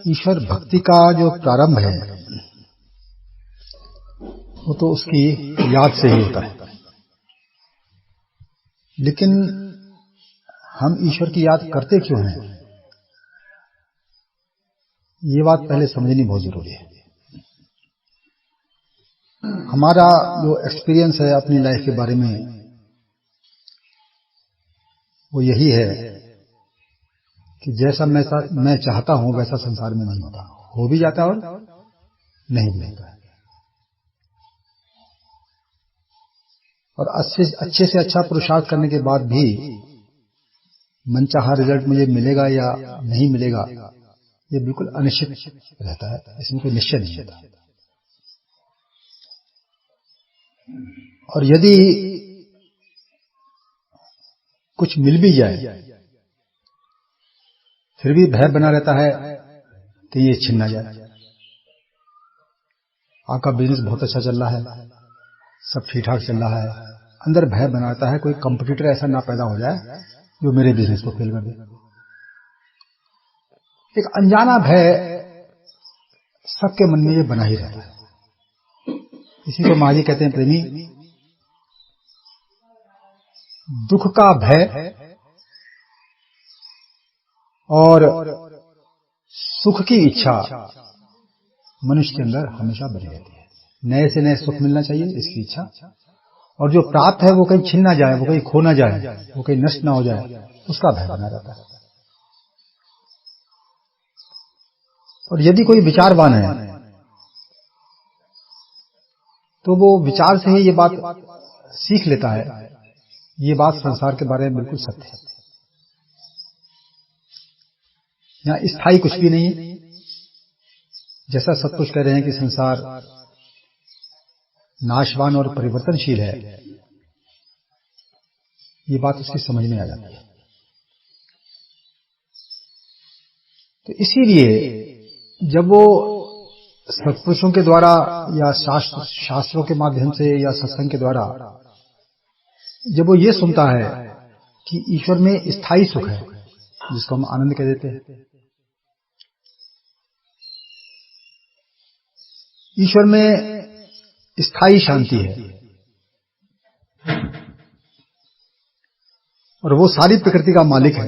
ईश्वर भक्ति का जो प्रारंभ है वो तो उसकी याद से ही होता है, लेकिन हम ईश्वर की याद करते क्यों हैं, ये बात पहले समझनी बहुत जरूरी है। हमारा जो एक्सपीरियंस है अपनी लाइफ के बारे में वो यही है कि जैसा मैं चाहता हूं वैसा संसार में नहीं होता, हो भी जाता और नहीं भी होता है। और अच्छे से अच्छा पुरुषार्थ करने के बाद भी मनचाहा रिजल्ट मुझे मिलेगा या नहीं मिलेगा ये बिल्कुल अनिश्चित रहता है, इसमें कोई निश्चय नहीं होता। और यदि कुछ मिल भी जाए फिर भी भय बना रहता है कि ये छिन ना जाए। आपका बिजनेस बहुत अच्छा चल रहा है, सब ठीक ठाक चल रहा है, अंदर भय बनाता है कोई कंपटीटर ऐसा ना पैदा हो जाए जो मेरे बिजनेस को फेल कर दे। एक अनजाना भय सबके मन में ये बना ही रहता है। इसी को महाजी कहते हैं प्रेमी, दुख का भय और सुख की इच्छा मनुष्य के अंदर हमेशा बनी रहती है। नए से नए सुख मिलना चाहिए इसकी इच्छा, और जो प्राप्त है वो कहीं छिन ना जाए, वो कहीं खो ना जाए, वो कहीं नष्ट ना हो जाए, उसका भय बना रहता है। और यदि कोई विचारवान है तो वो विचार से ही ये बात सीख लेता है, ये बात संसार के बारे में बिल्कुल सत्य है। यहाँ स्थायी कुछ भी नहीं है। जैसा सब कुछ कह रहे हैं कि संसार नाशवान और परिवर्तनशील है, ये बात उसकी समझ में आ जाती है। तो इसीलिए जब वो सत्पुरुषों के द्वारा या शास्त्रों के माध्यम से या सत्संग के द्वारा जब वो ये सुनता है कि ईश्वर में स्थायी सुख है, जिसको हम आनंद कह देते हैं, ईश्वर में स्थायी शांति है और वो सारी प्रकृति का मालिक है,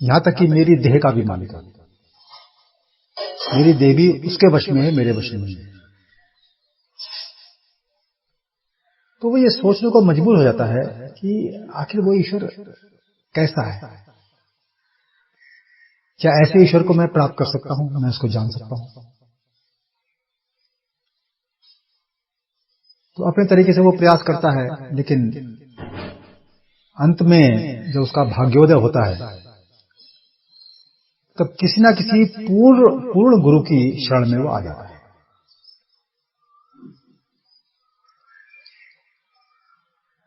यहां तक कि मेरी देह का भी मालिक है। मेरी देह भी उसके वश में है, मेरे वश में नहीं है। तो वो ये सोचने को मजबूर हो जाता है कि आखिर वो ईश्वर कैसा है, क्या ऐसे ईश्वर को मैं प्राप्त कर सकता हूं, मैं उसको जान सकता हूं। तो अपने तरीके से वो प्रयास करता है, लेकिन अंत में जब उसका भाग्योदय होता है तब किसी ना किसी पूर्ण गुरु की शरण में वो आ जाता है।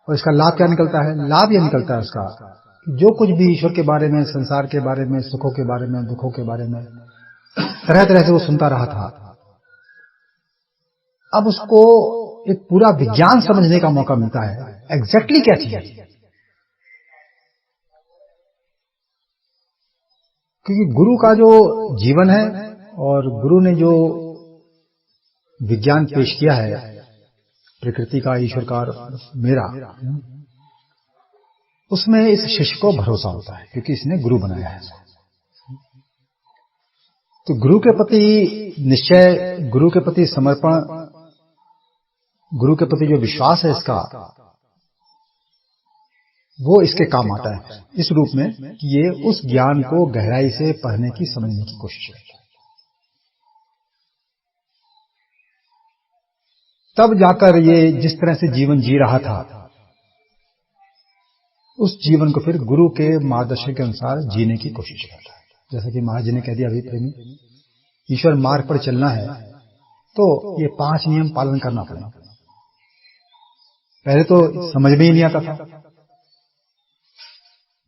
और इसका लाभ क्या निकलता है? लाभ यह निकलता है उसका, जो कुछ भी ईश्वर के बारे में, संसार के बारे में, सुखों के बारे में, दुखों के बारे में तरह तरह से वो सुनता रहा था, अब उसको एक पूरा विज्ञान समझने का मौका मिलता है। एग्जैक्टली क्या चीज है, क्योंकि गुरु का जो जीवन है और गुरु ने जो विज्ञान पेश किया है प्रकृति का, ईश्वर का और मेरा, उसमें इस शिष्य को भरोसा होता है क्योंकि इसने गुरु बनाया है। तो गुरु के प्रति निश्चय, गुरु के प्रति समर्पण, गुरु के प्रति जो विश्वास है इसका, वो इसके काम आता है इस रूप में कि ये उस ज्ञान को गहराई से पढ़ने की, समझने की कोशिश करता है। तब जाकर ये जिस तरह से जीवन जी रहा था उस जीवन को फिर गुरु के मार्गदर्शन के अनुसार जीने की कोशिश करता है। जैसा कि महाराज जी ने कह दिया अभी प्रेमी, ईश्वर मार्ग पर चलना है तो ये 5 नियम पालन करना पड़ेगा। पहले तो समझ में ही नहीं आता था।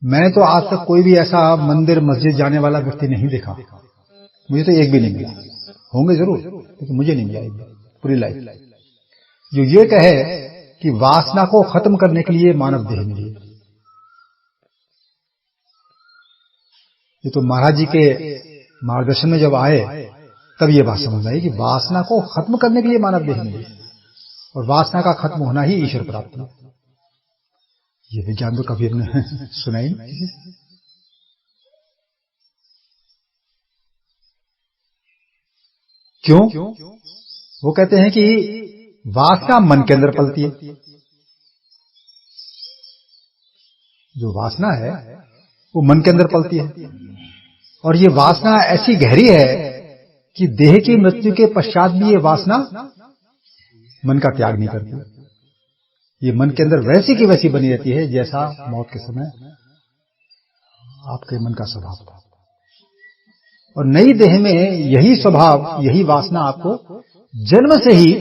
मैंने तो आज तक कोई भी ऐसा मंदिर मस्जिद जाने वाला व्यक्ति नहीं देखा, मुझे तो एक भी नहीं मिला, होंगे जरूर लेकिन मुझे नहीं मिला एक भी पूरी लाइफ, जो ये कहे कि वासना को खत्म करने के लिए मानव देह मिली। ये तो महाराज जी के मार्गदर्शन में जब आए तब ये बात समझ आई कि वासना को खत्म करने के लिए मानव देह मिली और वासना का खत्म होना ही ईश्वर प्राप्ति है। ये विज्ञान तो कभी हमने सुना ही नहीं। क्यों? वो कहते हैं कि वासना मन के अंदर पलती है। जो वासना है वो मन के अंदर पलती है और ये वासना ऐसी गहरी है कि देह की मृत्यु के पश्चात भी ये वासना मन का त्याग नहीं करती। ये मन के अंदर वैसी की वैसी बनी रहती है जैसा मौत के समय आपके मन का स्वभाव था। और नई देह में यही स्वभाव, यही वासना आपको जन्म से ही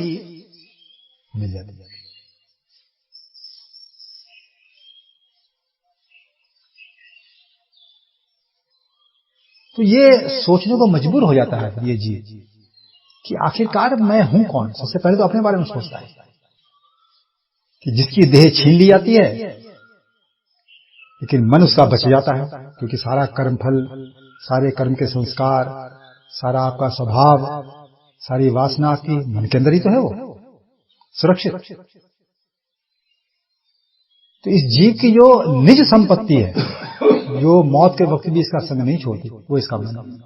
मिल जाती है। तो ये सोचने को मजबूर हो जाता है ये जीव कि आखिरकार मैं हूं कौन। सबसे पहले तो अपने बारे में सोचता है कि जिसकी देह छीन ली जाती है, लेकिन मन उसका बच जाता है क्योंकि सारा कर्म फल, सारे कर्म के संस्कार, सारा आपका स्वभाव, सारी वासना आपकी मन के अंदर ही तो है, वो सुरक्षित। तो इस जीव की जो निज संपत्ति है, जो मौत के वक्त भी इसका संग नहीं छोड़ती, वो इसका मन।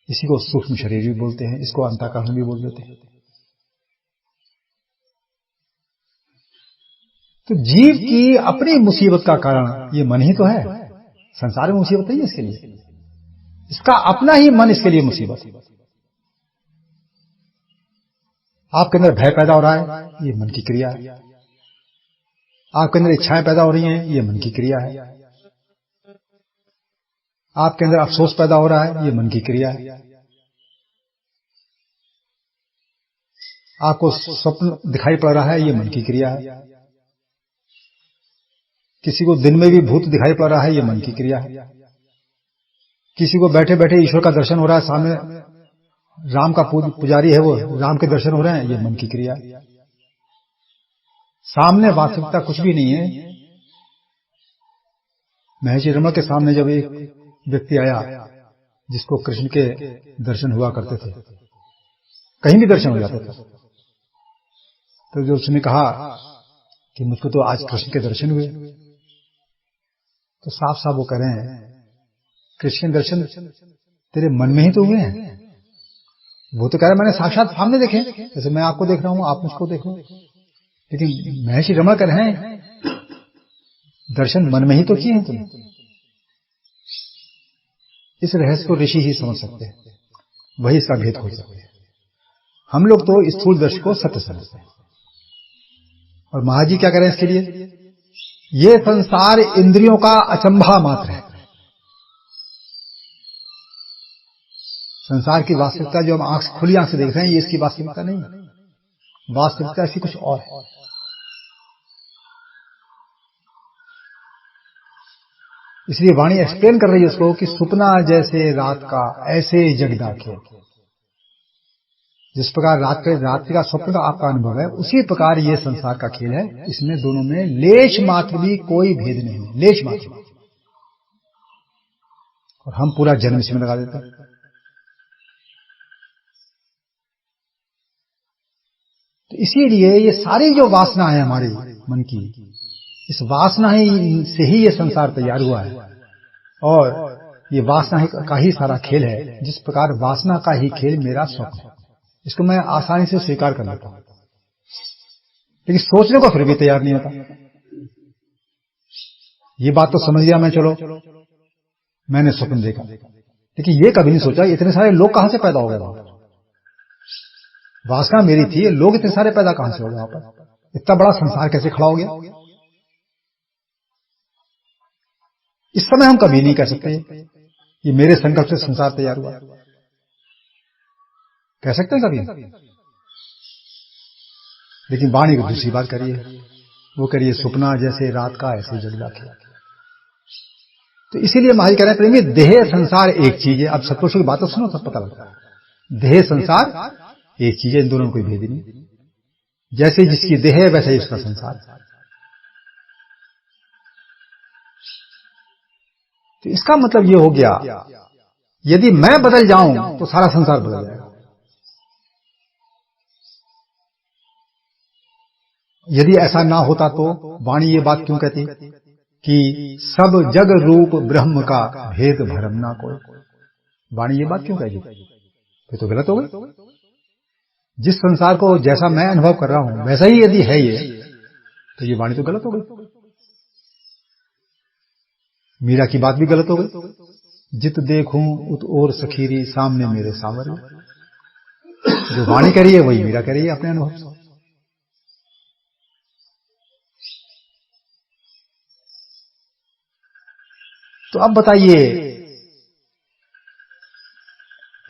इसी को सूक्ष्म शरीर भी बोलते हैं, इसको अंतःकरण भी बोल देते हैं। तो जीव की अपनी मुसीबत का कारण ये मन ही तो है। संसार में मुसीबत नहीं है इसके लिए, इसका अपना ही मन इसके लिए मुसीबत है। आपके अंदर भय पैदा हो रहा है, ये मन की क्रिया है। आपके अंदर इच्छाएं पैदा हो रही हैं, ये मन की क्रिया है। आपके अंदर अफसोस पैदा हो रहा है, ये मन की क्रिया है। आपको स्वप्न दिखाई पड़ रहा है, ये मन की क्रिया है। किसी को दिन में भी भूत दिखाई पड़ रहा है, ये मन की क्रिया है। किसी को बैठे बैठे ईश्वर का दर्शन हो रहा है, सामने राम का पुजारी है, वो राम के दर्शन हो रहे हैं, ये मन की क्रिया है। सामने वास्तविकता कुछ भी नहीं है। महर्षि रमण के सामने जब एक व्यक्ति आया जिसको कृष्ण के दर्शन हुआ करते थे, कहीं भी दर्शन हो जाते थे, तो जो उसने कहा कि मुझको तो आज कृष्ण के दर्शन हुए, तो साफ साफ वो कह रहे हैं कृष्ण दर्शन तेरे मन में ही तो हुए हैं। वो तो कह रहे मैंने साक्षात सामने देखे, जैसे मैं आपको देख रहा हूं, आप मुझको देख रहे हो। लेकिन महर्षि रमण कह रहे हैं दर्शन मन में ही तो किए हैं तुम। इस रहस्य को ऋषि ही समझ सकते हैं, वही इसका भेद खोज सकते हैं। हम लोग तो स्थूल दर्शन को सत्य समझते हैं। और महाराज जी क्या कह रहे हैं इसके लिए, ये संसार इंद्रियों का अचंभा मात्र है। संसार की वास्तविकता जो हम खुली आंख से देख रहे हैं, ये इसकी वास्तविकता नहीं है। वास्तविकता इसकी कुछ और है। इसलिए वाणी एक्सप्लेन कर रही है उसको कि सुपना जैसे रात का ऐसे जगदा खेल। जिस प्रकार रात्रि का स्वप्न का आपका अनुभव है, उसी प्रकार ये संसार का खेल है। इसमें दोनों में लेश मात्र भी कोई भेद नहीं है, लेश मात्र। और हम पूरा जन्म इसमें लगा देते हैं। तो इसीलिए ये सारी जो वासना है हमारी मन की, इस वासना ही से ही ये संसार तैयार हुआ है। और ये वासना का ही सारा खेल है। जिस प्रकार वासना का ही खेल मेरा स्वप्न है, इसको मैं आसानी से स्वीकार कर लेता हूं, लेकिन सोचने को फिर भी तैयार नहीं होता। ये बात तो समझ गया मैं, चलो मैंने स्वप्न देखा, लेकिन ये कभी नहीं सोचा इतने सारे लोग कहां से पैदा हो गए वहां पर। वासना मेरी थी, लोग इतने सारे पैदा कहां से हो गए वहां पर, इतना बड़ा संसार कैसे खड़ा हो गया। इस समय हम कभी नहीं कह सकते ये मेरे संकल्प से संसार तैयार हुआ। कह सकते हैं कभी, लेकिन वाणी को दूसरी बात करिए, वो करिए सुपना जैसे रात का ऐसे जगदा खेल। तो इसीलिए महाराज कह रहे हैं प्रेमी, देह संसार एक चीज है। अब सत्पुरुषों की बातों सुनो तब पता लगता है। देह संसार एक चीज है, इन दोनों में कोई भेद नहीं। जैसे जिसकी देह है वैसे ही उसका संसार। तो इसका मतलब ये हो गया, यदि मैं बदल जाऊं तो सारा संसार बदल जाएगा। यदि ऐसा ना होता तो वाणी ये बात क्यों कहती कि सब जग रूप ब्रह्म का भेद भरम ना कोई? वाणी ये बात क्यों कहती? फिर तो गलत हो गई। जिस संसार को जैसा मैं अनुभव कर रहा हूं वैसा ही यदि है ये, तो ये वाणी तो गलत हो गई। मीरा की बात भी गलत हो गई। जित देखूं उत और सखीरी सामने मेरे सांवरे। जो वाणी कह रही है वही मीरा कह रही है अपने अनुभव से। तो अब बताइए,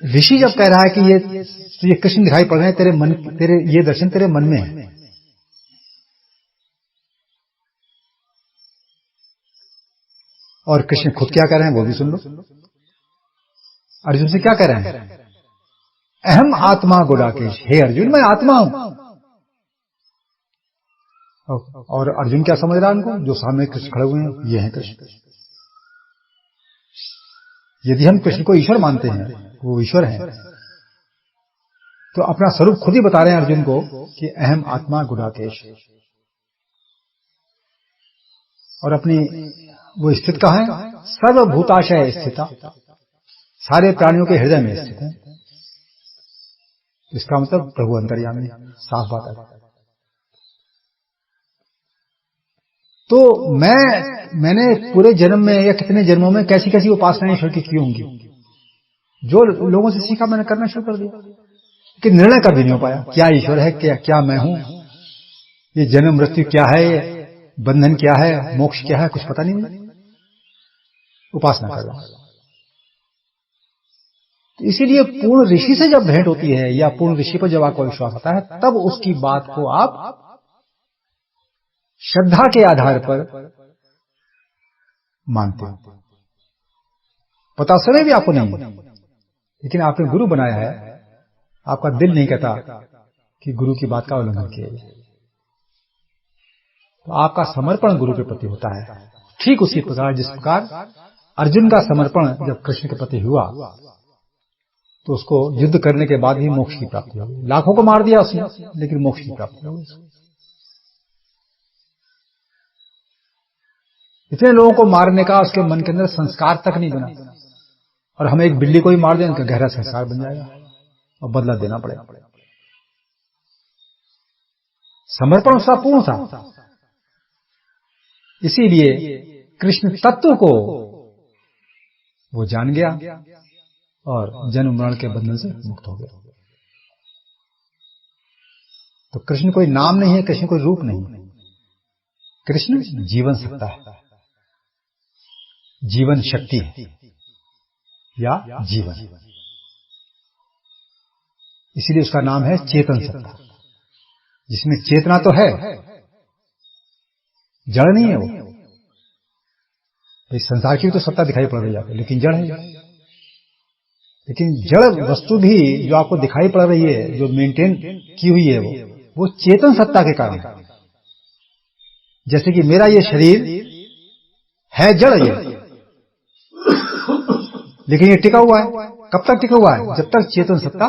ऋषि जब कह रहा है कि ये कृष्ण दिखाई पड़ रहे हैं तेरे मन, तेरे ये दर्शन तेरे मन में है, और कृष्ण खुद क्या कह रहे हैं वो भी सुन लो। अर्जुन से क्या कह रहे हैं? अहम आत्मा गुडाकेश, हे अर्जुन मैं आत्मा हूं। और अर्जुन क्या समझ रहा है उनको? जो सामने कृष्ण खड़े हुए हैं ये हैं कृष्ण। यदि हम कृष्ण को ईश्वर मानते हैं, वो ईश्वर हैं, तो अपना स्वरूप खुद ही बता रहे हैं अर्जुन को कि अहम आत्मा गुडाकेश। और अपनी वो स्थित कहाँ है? सर्वभूताशय स्थिता, सारे प्राणियों के हृदय में स्थित है। इसका मतलब प्रभु अंतर्यामी, साफ बात है। तो मैंने पूरे जन्म में या कितने जन्मों में कैसी कैसी उपासनाएं ईश्वर की की होंगी, जो लोगों से सीखा मैंने करना शुरू कर दिया, कि निर्णय कभी नहीं हो पाया क्या ईश्वर है, क्या मैं हूं, ये जन्म मृत्यु क्या है, ये बंधन क्या है, मोक्ष क्या है, कुछ पता नहीं मुझे। उपासना कर रहा हूं। तो इसीलिए पूर्ण ऋषि से जब भेंट होती है या पूर्ण ऋषि पर जब आपको विश्वास होता है, तब उसकी बात को आप श्रद्धा के आधार पर मानते हो। पता समय भी आपको नहीं है, लेकिन आपने गुरु बनाया है, आपका दिल नहीं कहता कि गुरु की बात का उल्लंघन किया जाए। तो आपका समर्पण गुरु के प्रति होता है। ठीक उसी प्रकार जिस प्रकार अर्जुन का समर्पण जब कृष्ण के प्रति हुआ, तो उसको युद्ध करने के बाद ही मोक्ष की प्राप्ति होगी। लाखों को मार दिया उसने, लेकिन मोक्ष की प्राप्ति होगी। इतने लोगों को मारने का उसके मन के अंदर संस्कार तक नहीं बना, और हम एक बिल्ली को ही मार दें उनका गहरा संस्कार बन जाएगा और बदला देना पड़ेगा। समर्पण उसका पूर्ण था। इसीलिए कृष्ण तत्व को वो जान गया और जन्म मरण के बंधन से मुक्त हो गया। तो कृष्ण कोई नाम नहीं है, कृष्ण कोई रूप नहीं है। कृष्ण जीवन सत्ता है, जीवन शक्ति है या जीवन। इसीलिए उसका नाम है चेतन सत्ता, जिसमें चेतना तो है, जड़ नहीं है वो। इस संसार की तो सत्ता दिखाई पड़ रही है, लेकिन जड़ है। लेकिन जड़ वस्तु भी जो आपको दिखाई पड़ रही है, जो मेंटेन की हुई है, वो चेतन सत्ता के कारण है। जैसे कि मेरा ये शरीर है जड़, ये लेकिन ये टिका हुआ है। कब तक टिका हुआ है? जब तक चेतन सत्ता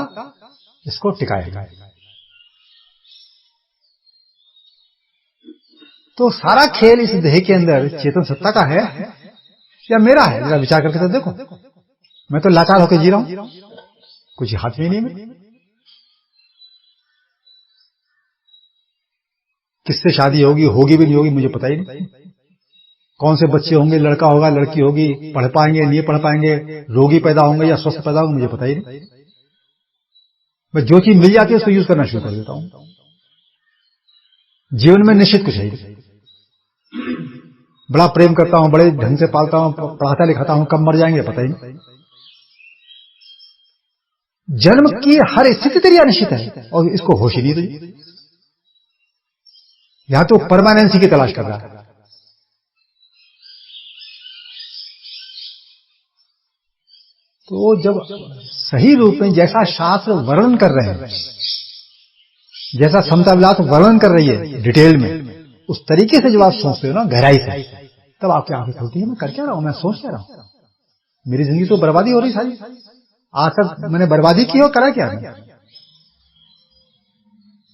इसको टिकाएगा। तो सारा खेल इस देह के अंदर चेतन सत्ता का है या मेरा है? जरा विचार करके तो देखो। मैं तो लाचार होकर जी रहा हूं, कुछ हाथ में नहीं है। किससे शादी होगी भी नहीं होगी मुझे पता ही नहीं। कौन से बच्चे होंगे, लड़का होगा लड़की होगी, पढ़ पाएंगे नहीं पढ़ पाएंगे, रोगी पैदा होंगे या स्वस्थ पैदा होंगे मुझे पता ही नहीं। मैं जो चीज मिल जाती है उसको यूज करना शुरू कर देता हूं। जीवन में निश्चित कुछ है। बड़ा प्रेम करता हूं, बड़े ढंग से पालता हूं, पढ़ाता लिखाता हूं, कब मर जाएंगे पता ही नहीं। जन्म की हर स्थिति तेरी अनिश्चित है और इसको होश ही नहीं रही। यहां तो परमानेंसी की तलाश कर रहा है। तो जब सही रूप में जैसा शास्त्र वर्णन कर रहे हैं, जैसा समता विलास वर्णन कर रही है डिटेल में, उस तरीके से जब आप सोचते हो ना गहराई से, तब आपकी आंखें खुलती है। मैं कर क्या रहा हूं, मैं सोच क्या रहा हूं। मेरी जिंदगी तो बर्बादी हो रही सारी। आज तक मैंने बर्बादी की और करा क्या?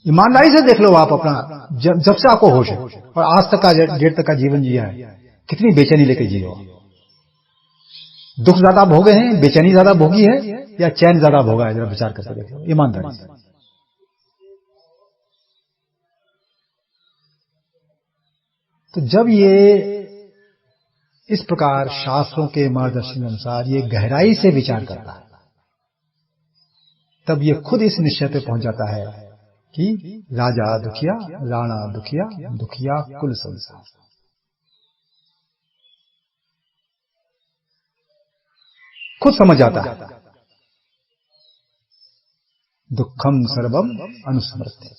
ईमानदारी से देख लो आप अपना, जब से आपको होश है और आज तक का डेट तक का जीवन जिया है, कितनी बेचैनी लेके जिए हो। दुख ज्यादा भोगे हैं, बेचैनी ज्यादा भोगी है, या चैन ज्यादा भोगा है? जरा विचार करके देखो ईमानदारी से। तो जब ये इस प्रकार शास्त्रों के मार्गदर्शन के अनुसार ये गहराई से विचार करता है, तब ये खुद इस निश्चय पे पहुंच जाता है कि राजा दुखिया, राणा दुखिया, दुखिया कुल संसार। खुद समझ जाता है दुखम सर्वम अनुस्मृत्य,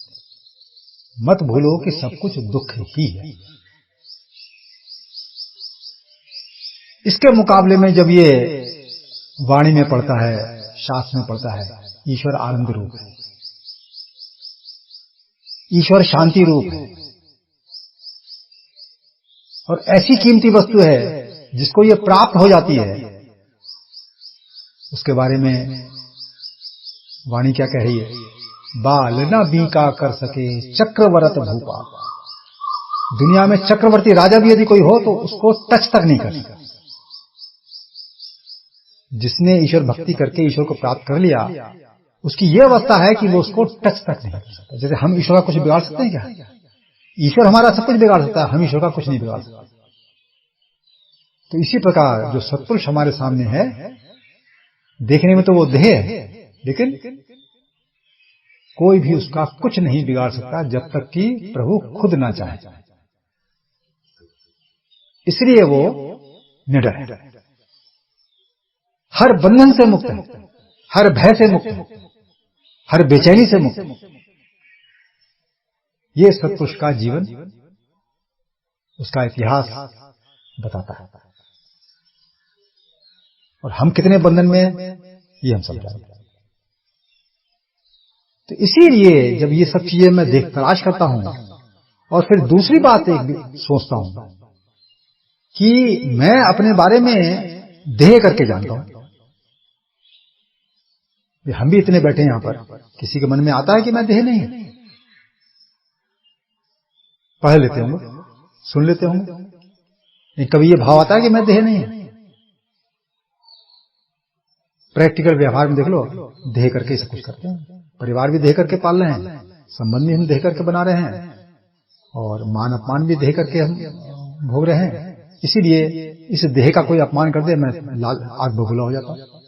मत भूलो कि सब कुछ दुख ही है। इसके मुकाबले में जब ये वाणी में पढ़ता है, शास्त्र में पढ़ता है, ईश्वर आनंद रूप है, ईश्वर शांति रूप है, और ऐसी कीमती वस्तु है जिसको ये प्राप्त हो जाती है, उसके बारे में वाणी क्या कह रही है? बाल न बीका कर सके चक्रवर्त भूपा। दुनिया में चक्रवर्ती राजा भी यदि कोई हो तो उसको टच तक नहीं कर सकता। जिसने ईश्वर भक्ति करके ईश्वर को प्राप्त कर लिया, उसकी यह अवस्था है कि वो उसको टच तक नहीं कर सकता। जैसे हम ईश्वर का कुछ बिगाड़ सकते हैं क्या? ईश्वर हमारा सब कुछ बिगाड़ सकता है, हम ईश्वर का कुछ नहीं बिगाड़ सकते। तो इसी प्रकार जो सत्पुरुष हमारे सामने है, देखने में तो वो देह है, लेकिन कोई भी उसका कुछ नहीं बिगाड़ सकता जब तक कि प्रभु खुद ना चाहे। इसलिए वो निडर है, हर बंधन से मुक्त है, हर भय से मुक्त है, हर बेचैनी से मुक्त है। ये सत्पुरुष का जीवन, उसका इतिहास बताता है। और हम कितने बंधन में हैं, ये हम समझा रहे हैं। तो इसीलिए जब ये सब चीजें मैं तलाश करता हूं, और फिर दूसरी बात एक सोचता हूं कि मैं अपने बारे में देह करके जानता हूं। हम भी इतने बैठे हैं यहां पर, किसी के मन में आता है कि मैं देह नहीं हूं? पढ़ लेते होंगे, सुन लेते होंगे, कभी ये भाव आता है कि मैं देह नहीं हूं? प्रैक्टिकल व्यवहार में देख लो, देह करके सब कुछ करते हैं। परिवार भी देह करके पाल रहे हैं, संबंध भी हम देह करके बना रहे हैं, और मान अपमान भी देह करके हम भोग रहे हैं। इसीलिए इस देह का कोई अपमान कर दे, मैं आग बबूला हो जाता हूं।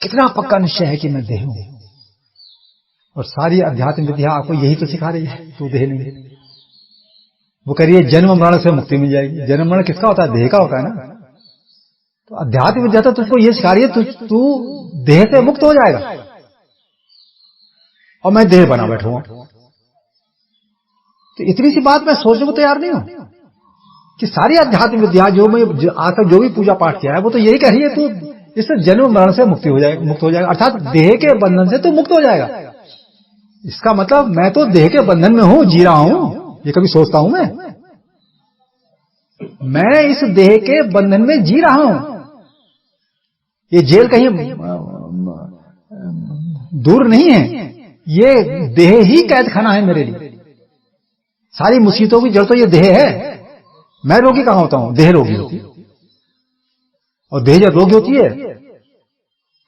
कितना पक्का निश्चय है कि मैं देह हूं, और सारी अध्यात्म विद्या आपको यही तो सिखा रही है, तू देह नहीं है। वो कह रही है जन्म मरण से मुक्ति मिल जाएगी। जन्म मरण किसका होता है? देह का होता है ना। तो अध्यात्म विद्या तो तुझको ये सिखा रही है तू देह से मुक्त हो जाएगा, और मैं देह बना बैठूंगा। तो इतनी सी बात मैं सोचने को तैयार नहीं हूं कि सारी अध्यात्म विद्या जो मैं आज तक जो भी पूजा पाठ किया है, वो तो यही कह रही है तू इससे जन्म मरण से मुक्त हो जाएगा, अर्थात देह के बंधन से तू मुक्त हो जाएगा। इसका मतलब मैं तो देह के बंधन में हूं, जी रहा हूं। ये कभी सोचता हूं मैं इस देह के बंधन में जी रहा हूं। ये जेल कहीं दूर नहीं है, ये देह ही कैद खाना है मेरे लिए। सारी मुसीबतों की जड़ तो ये देह है। मैं रोगी कहां होता हूं? देह रोगी होती है। और देह जब रोगी होती है,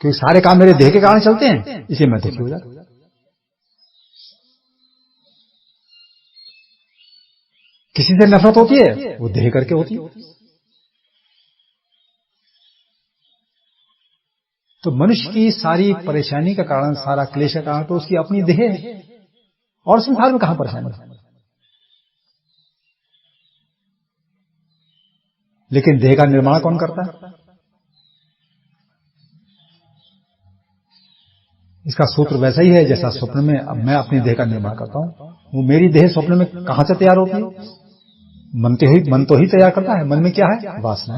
क्योंकि सारे काम मेरे देह के कारण चलते हैं, इसे मैं दुखी हो जाता हूं। किसी से नफरत होती है, वो देह करके होती है। तो मनुष्य की सारी परेशानी का कारण, सारा क्लेश का कारण तो उसकी अपनी देह है, और संसार में कहां परेशानी है। लेकिन देह का निर्माण कौन करता है? इसका सूत्र वैसा ही है जैसा स्वप्न में मैं अपनी देह का निर्माण करता हूं। वो मेरी देह स्वप्न में कहां से तैयार होती है? मन तो ही तैयार करता है। मन में क्या है? वासना।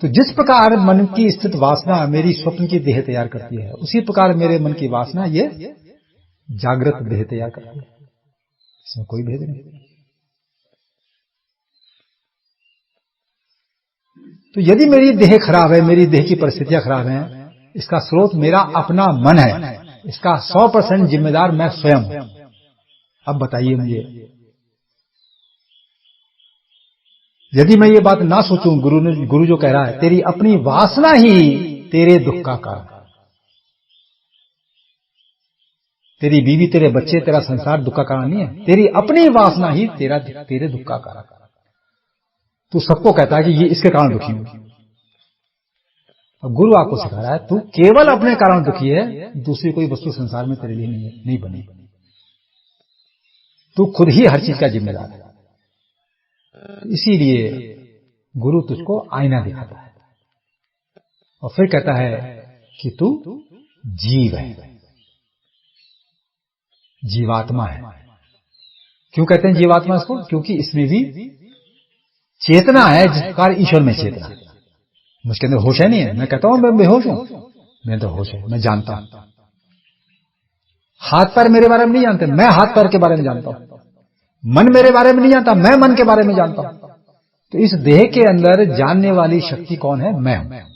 तो जिस प्रकार मन की स्थित वासना मेरी स्वप्न की देह तैयार करती है, उसी प्रकार मेरे मन की वासना ये जागृत देह तैयार करती है। इसमें कोई भेद नहीं। तो यदि मेरी देह खराब है, मेरी देह की परिस्थितियां खराब हैं, इसका स्रोत मेरा अपना मन है, इसका 100% जिम्मेदार मैं स्वयं हूं। अब बताइए मुझे, यदि मैं ये बात ना सोचूं, गुरु जो कह रहा है, तेरी अपनी वासना ही तेरे दुख का कारण, तेरी बीवी, तेरे बच्चे, तेरा संसार दुख का कारण नहीं है, तेरी अपनी वासना ही तेरे दुख का कारण। तू सबको कहता है कि ये इसके कारण दुखी हूं। अब गुरु आपको सिखा रहा है, तू केवल अपने कारण दुखी है, दूसरी कोई वस्तु संसार में तेरे लिए नहीं बनी। तू खुद ही हर चीज का जिम्मेदार है। इसीलिए गुरु तुझको आईना दिखाता है और फिर कहता है कि तू जीव है, जीवात्मा है। क्यों कहते हैं जीवात्मा इसको? क्योंकि इसमें भी चेतना है, जिस प्रकार ईश्वर में चेतना। मुझके अंदर होश है नहीं है, मैं कहता हूं मैं बेहोश हूं, मेरे तो होश है, मैं जानता हूं। हाथ पैर मेरे बारे में नहीं जानते, मैं हाथ पैर के बारे में जानता हूं। मन मेरे बारे में नहीं जानता, मैं मन के बारे में जानता हूं। तो इस देह के अंदर जानने वाली शक्ति कौन है? मैं हूं।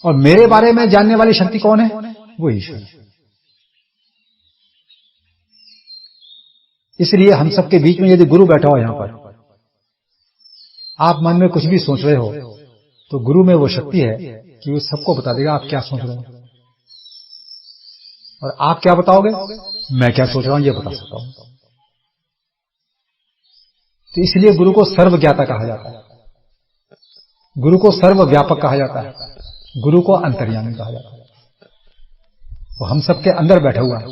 और मेरे बारे में जानने वाली शक्ति कौन है? वो ईश्वर। इसलिए हम सबके बीच में यदि गुरु बैठा हो यहां पर, आप मन में कुछ भी सोच रहे हो, तो गुरु में वो शक्ति है कि वो सबको बता देगा आप क्या सोच रहे हो। और आप क्या बताओगे? मैं क्या सोच रहा हूं ये बता सकता हूं। तो इसलिए गुरु को सर्वज्ञाता कहा जाता है, गुरु को सर्वव्यापक कहा जाता है, गुरु को अंतर्यामी कहा जाता है। वो हम सबके अंदर बैठा हुआ है।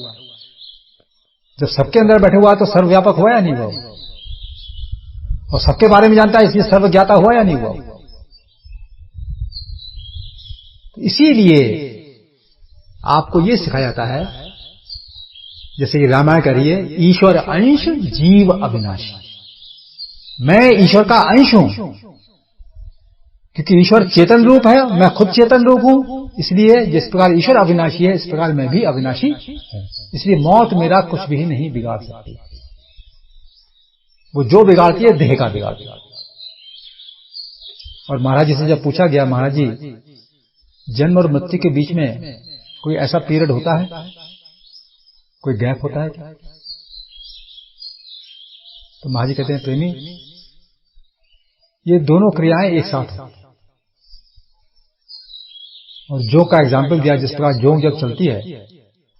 जब सबके अंदर बैठा हुआ है तो सर्वव्यापक हुआ या नहीं हुआ? और सबके बारे में जानता है, इसलिए सर्वज्ञाता हुआ या नहीं हुआ? इसीलिए आपको यह सिखाया जाता है, जैसे कि रामायण करिए, ईश्वर अंश जीव अविनाशी। मैं ईश्वर का अंश हूं, क्योंकि ईश्वर चेतन रूप है, मैं खुद चेतन रूप हूं। इसलिए जिस प्रकार ईश्वर अविनाशी है, इस प्रकार मैं भी अविनाशी हूं। इसलिए मौत मेरा कुछ भी नहीं बिगाड़ सकती। वो जो बिगाड़ती है देह का बिगाड़ती है। और महाराज जी से जब पूछा गया, महाराज जी जन्म और मृत्यु के बीच में कोई ऐसा पीरियड होता है, कोई गैप होता है क्या? तो महाराज जी कहते हैं, प्रेमी, ये दोनों क्रियाएं एक साथ हैं। और जोंक का एग्जाम्पल दिया, जिस प्रकार जोंक जब चलती है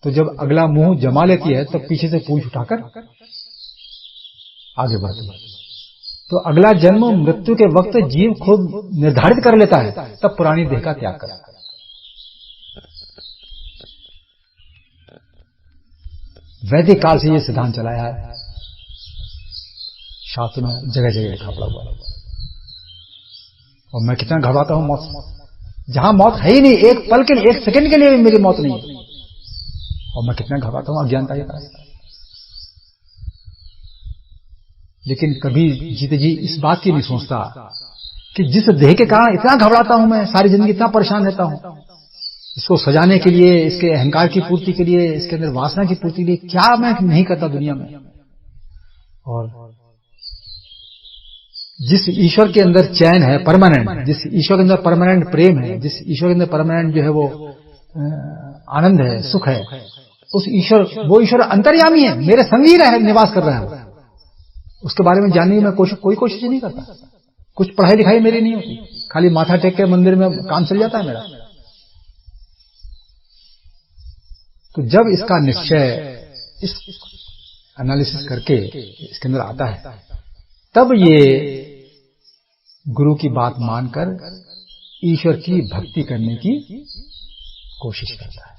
तो जब अगला मुंह जमा लेती है तब पीछे से पूंछ उठाकर आगे बढ़ती है। तो अगला जन्म मृत्यु के वक्त जीव खुद निर्धारित कर लेता है, तब पुरानी देह का त्याग करता है। वैदिक काल से यह सिद्धांत चलाया है, शास्त्र में जगह जगह लिखा पड़ा हुआ है। और मैं कितना घबराता हूं मौत से, जहां मौत है ही नहीं, एक पल के लिए, एक सेकंड के लिए भी मेरी मौत नहीं है। और मैं कितना घबराता हूं अज्ञानता के कारण। लेकिन कभी जीते जी इस बात की नहीं सोचता कि जिस देह के कारण इतना घबराता हूं, मैं सारी जिंदगी इतना परेशान रहता हूं, इसको सजाने के लिए, इसके अहंकार की पूर्ति के लिए, इसके अंदर वासना की पूर्ति के लिए क्या मैं नहीं करता दुनिया में। और जिस ईश्वर के अंदर चैन है परमानेंट, जिस ईश्वर के अंदर परमानेंट प्रेम है, जिस ईश्वर के अंदर परमानेंट जो है वो आनंद है, सुख है, उस ईश्वर, वो ईश्वर अंतर्यामी है, मेरे संग ही रह निवास कर रहा है। उसके बारे में जानने की मैं कोई कोशिश नहीं करता। कुछ पढ़ाई लिखाई मेरी नहीं होती, खाली माथा टेक के मंदिर में काम चल जाता है मेरा। तो जब इसका निश्चय, इस एनालिसिस करके इसके अंदर आता है, तब ये गुरु की बात मानकर ईश्वर की भक्ति करने की कोशिश करता है।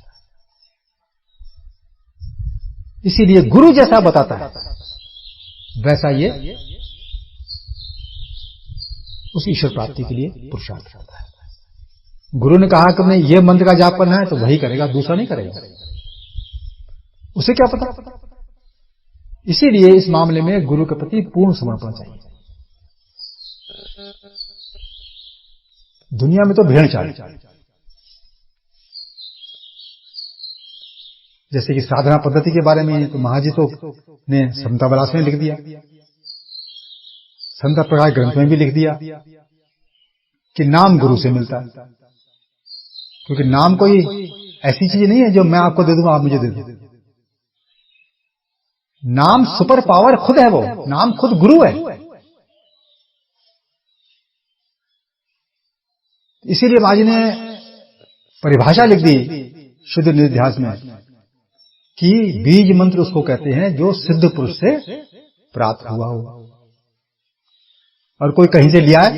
इसीलिए गुरु जैसा बताता है वैसा ये उस ईश्वर प्राप्ति के लिए पुरुषार्थ करता है। गुरु ने कहा कि हमने ये मंत्र का जाप करना है तो वही करेगा, दूसरा नहीं करेगा। उसे क्या पता? इसीलिए इस मामले में गुरु के प्रति पूर्ण समर्पण चाहिए। दुनिया में तो भेड़ चाल, जैसे कि साधना पद्धति के बारे में तो महाजी तो ने समता विलास में लिख दिया संत प्रकाश ग्रंथ में भी लिख दिया कि नाम गुरु से मिलता है, क्योंकि नाम कोई ऐसी चीज नहीं है जो मैं आपको दे दूंगा आप मुझे दे दो। नाम सुपर पावर खुद है, वो नाम खुद गुरु है। इसीलिए महाराज ने परिभाषा लिख दी शुद्ध निध्यास में कि बीज मंत्र उसको कहते हैं जो सिद्ध पुरुष से प्राप्त हुआ हो। और कोई कहीं से लिया है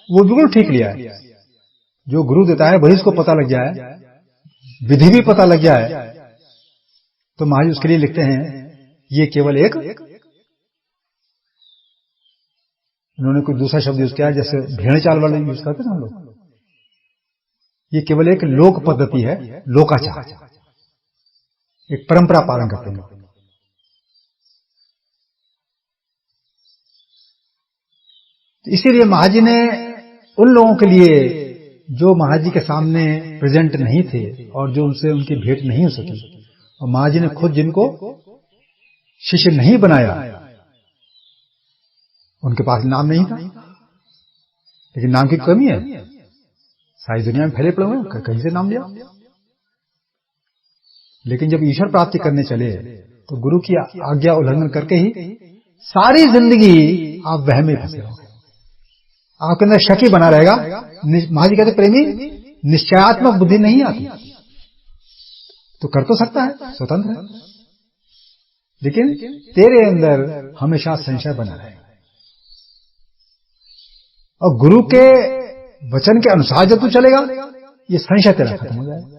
वो बिल्कुल ठीक लिया है, जो गुरु देता है वही उसको पता लग जाए, विधि भी पता लग जाए, तो महाराज उसके लिए लिखते हैं ये केवल एक, उन्होंने कोई दूसरा शब्द यूज किया जैसे भेड़ चाल वाले यूज करते हैं हम लोग, ये केवल एक लोक पद्धति है, लोकाचार, एक परंपरा पालन करते हैं। इसीलिए महाजी ने उन लोगों के लिए जो महाजी के सामने प्रेजेंट नहीं थे और जो उनसे उनकी भेंट नहीं हो सकी, और महाजी ने खुद जिनको शिष्य नहीं बनाया, उनके पास नाम नहीं था, लेकिन नाम की कमी है, सारी दुनिया में फैले पड़े हुए, कहीं से नाम लिया। लेकिन जब ईश्वर प्राप्ति करने चले तो गुरु की आज्ञा उल्लंघन करके ही सारी जिंदगी आप वहम में फंसे रहोगे, आपके अंदर शक ही बना रहेगा। महाजी कहते प्रेमी निश्चयात्मक बुद्धि नहीं आती, तो कर तो सकता है, स्वतंत्र है, लेकिन तेरे अंदर हमेशा संशय बना रहेगा। और गुरु के वचन के अनुसार जब तू चलेगा ये संशय तेरा खत्म हो जाएगा।